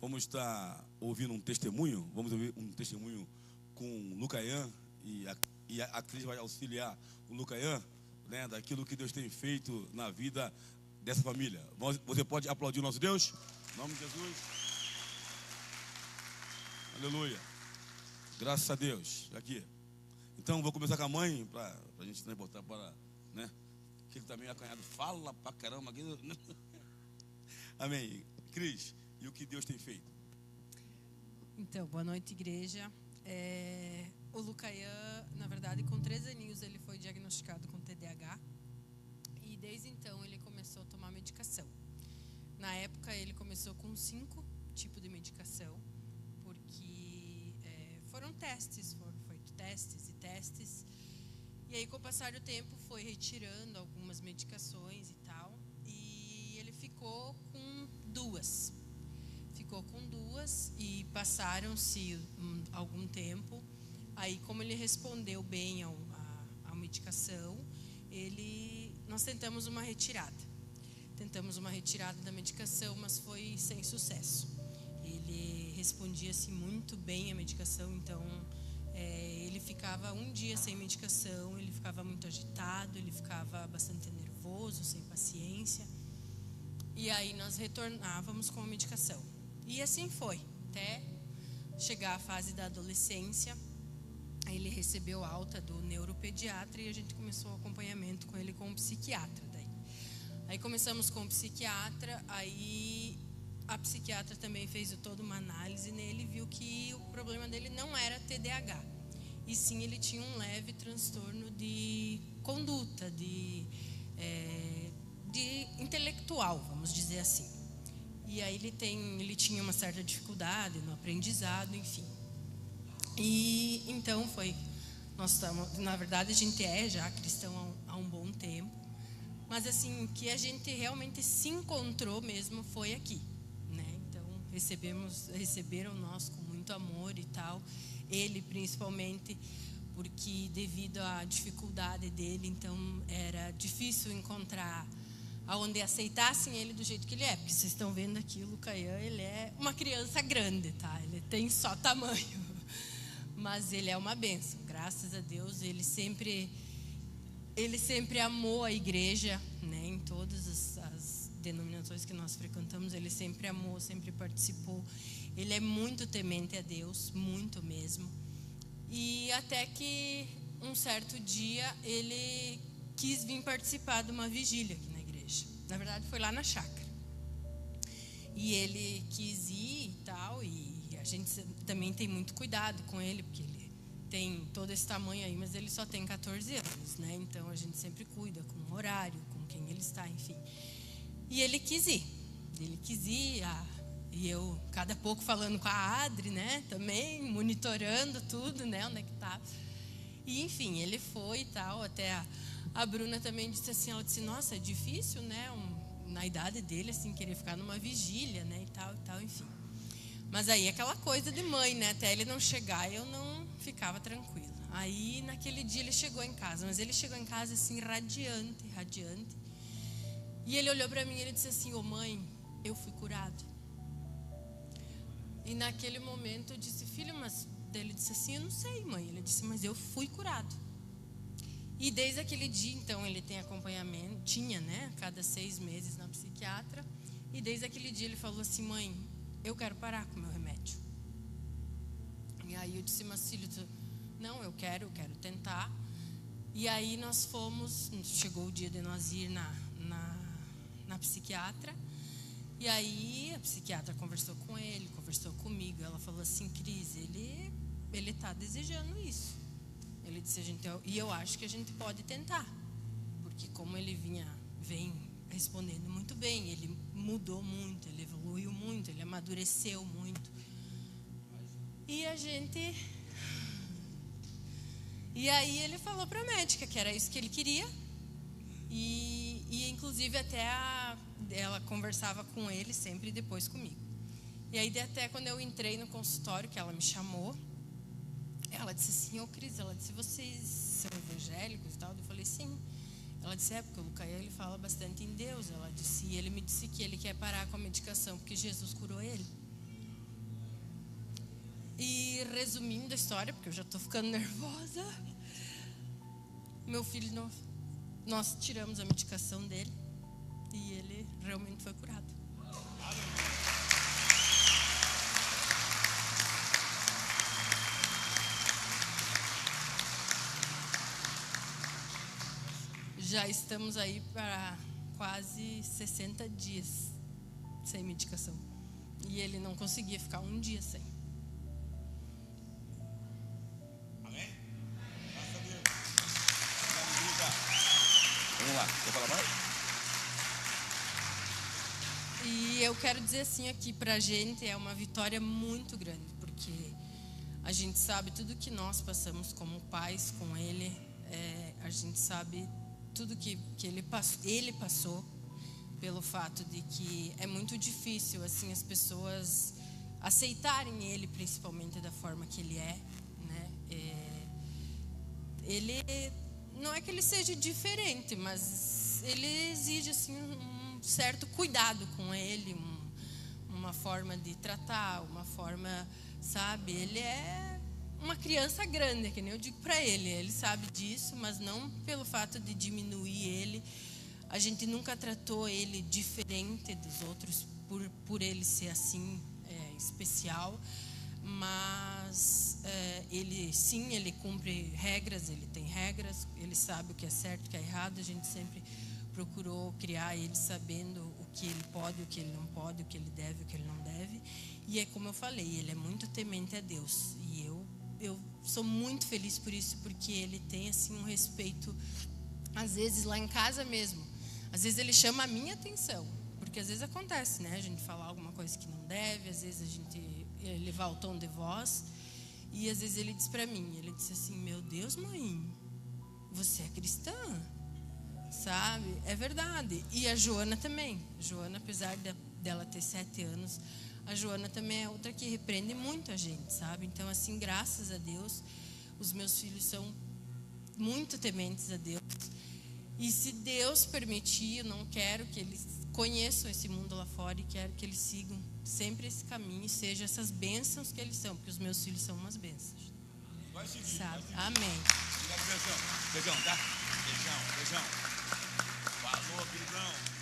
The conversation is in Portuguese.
Vamos estar ouvindo um testemunho. Vamos ouvir um testemunho com o Lucaian. E a Cris vai auxiliar o Lucaian, né, daquilo que Deus tem feito na vida dessa família. Você pode aplaudir o nosso Deus? Em nome de Jesus. Aleluia. Graças a Deus. Aqui. Então, vou começar com a mãe, para a gente não botar para, né? Que também acanhado fala pra caramba aqui. Amém. Cris, e o que Deus tem feito? Então, boa noite, igreja. O Lucaian, na verdade, com 3 aninhos, ele foi diagnosticado com TDAH. E desde então ele começou a tomar medicação. Na época, ele começou com 5 tipos de medicação, porque foram testes, foram feitos testes e testes. E aí, com o passar do tempo, foi retirando algumas medicações e tal. E ele ficou com 2. Ficou com 2 e passaram-se algum tempo. Aí, como ele respondeu bem à medicação, nós tentamos uma retirada. Tentamos uma retirada da medicação, mas foi sem sucesso. Ele respondia assim, muito bem à medicação, então ele ficava um dia sem medicação, ele ficava muito agitado, ele ficava bastante nervoso, sem paciência. E aí nós retornávamos com a medicação. E assim foi, até chegar à fase da adolescência. Ele recebeu alta do neuropediatra e a gente começou o acompanhamento com ele com um psiquiatra. Aí começamos com o psiquiatra, aí a psiquiatra também fez toda uma análise nele e viu que o problema dele não era TDAH. E sim, ele tinha um leve transtorno de conduta, de intelectual, vamos dizer assim. E aí ele tinha uma certa dificuldade no aprendizado, enfim. E então nós estamos, na verdade a gente já cristão há um bom tempo, mas assim, que a gente realmente se encontrou mesmo foi aqui, né? Então receberam nós com muito amor e tal, ele principalmente, porque devido à dificuldade dele, então era difícil encontrar aonde aceitassem ele do jeito que ele é, porque vocês estão vendo aqui, o Lucaian, ele é uma criança grande, tá? Ele tem só tamanho. Mas ele é uma bênção, graças a Deus. Ele sempre amou a igreja, né? Em todas as denominações que nós frequentamos, ele sempre amou, sempre participou. Ele é muito temente a Deus, muito mesmo. E até que um certo dia ele quis vir participar de uma vigília aqui na igreja. Na verdade, foi lá na chácara. E ele quis ir e tal, e a gente também tem muito cuidado com ele, porque ele tem todo esse tamanho aí, mas ele só tem 14 anos, né? Então a gente sempre cuida com o horário, com quem ele está, enfim. E ele quis ir. E eu, cada pouco, falando com a Adri, né? Também monitorando tudo, né? Onde é que tá. E enfim, ele foi e tal. Até a Bruna também disse assim, ela disse, nossa, é difícil, né? Na idade dele, assim, querer ficar numa vigília, né? E tal, enfim. Mas aí aquela coisa de mãe, né? Até ele não chegar, eu não ficava tranquila. Aí naquele dia ele chegou em casa, mas ele chegou em casa assim radiante. E ele olhou para mim e ele disse assim, ô mãe, eu fui curado. E naquele momento eu disse, filho, mas ele disse assim, eu não sei, mãe. Ele disse, mas eu fui curado. E desde aquele dia, então, ele tem acompanhamento, tinha, né? Cada 6 meses na psiquiatra. E desde aquele dia ele falou assim, mãe, eu quero parar com o meu remédio. E aí eu disse, mas filho, não, eu quero tentar. E aí nós chegou o dia de nós ir na psiquiatra. E aí a psiquiatra conversou com ele, conversou comigo. Ela falou assim, Cris, ele está desejando isso. Ele disse, e eu acho que a gente pode tentar. Porque como ele vem respondendo muito bem, ele mudou muito, ele evoluiu muito, ele amadureceu muito. E aí ele falou para a médica que era isso que ele queria. E inclusive até ela conversava com ele sempre depois comigo. E aí até quando eu entrei no consultório, que ela me chamou, ela disse assim, ô Cris, ela disse, vocês são evangélicos e tal? Eu falei, sim. Ela disse, porque o Lucaian, ele fala bastante em Deus. Ela disse, e ele me disse que ele quer parar com a medicação, porque Jesus curou ele. aí, resumindo a história, porque eu já estou ficando nervosa. Meu filho, nós tiramos a medicação dele e ele realmente foi curado. Já estamos aí para quase 60 dias sem medicação. E ele não conseguia ficar um dia sem. Amém? Graças a Deus. Vamos lá, quer falar mais? E eu quero dizer assim aqui pra gente, é uma vitória muito grande, porque a gente sabe tudo que nós passamos como pais com ele, a gente sabe tudo que ele passou, pelo fato de que é muito difícil assim as pessoas aceitarem ele, principalmente da forma que ele é, né? Ele não é que ele seja diferente, mas ele exige assim um certo cuidado com ele, uma forma de tratar, uma forma, sabe? Ele é uma criança grande, que nem eu digo para ele. Ele sabe disso, mas não pelo fato de diminuir ele. A gente nunca tratou ele diferente dos outros por ele ser assim, especial. Mas ele cumpre regras, ele tem regras, ele sabe o que é certo, o que é errado. A gente sempre procurou criar ele sabendo o que ele pode, o que ele não pode, o que ele deve, o que ele não deve. E é como eu falei, ele é muito temente a Deus. E eu sou muito feliz por isso, porque ele tem assim um respeito, às vezes lá em casa mesmo. Às vezes ele chama a minha atenção, porque às vezes acontece, né? A gente falar alguma coisa que não deve, às vezes a gente elevar o tom de voz. E às vezes ele diz para mim, ele disse assim: meu Deus, mãe, você é cristã, sabe? É verdade. E a Joana também. A Joana, apesar dela ter 7 anos, a Joana também é outra que repreende muito a gente, sabe? Então, assim, graças a Deus, os meus filhos são muito tementes a Deus. E se Deus permitir, eu não quero que eles conheçam esse mundo lá fora, e quero que eles sigam sempre esse caminho e sejam essas bênçãos que eles são, porque os meus filhos são umas bênçãos. Vai seguir, sabe? vai seguir. Amém. Beijão, tá? Beijão. Falou, queridão.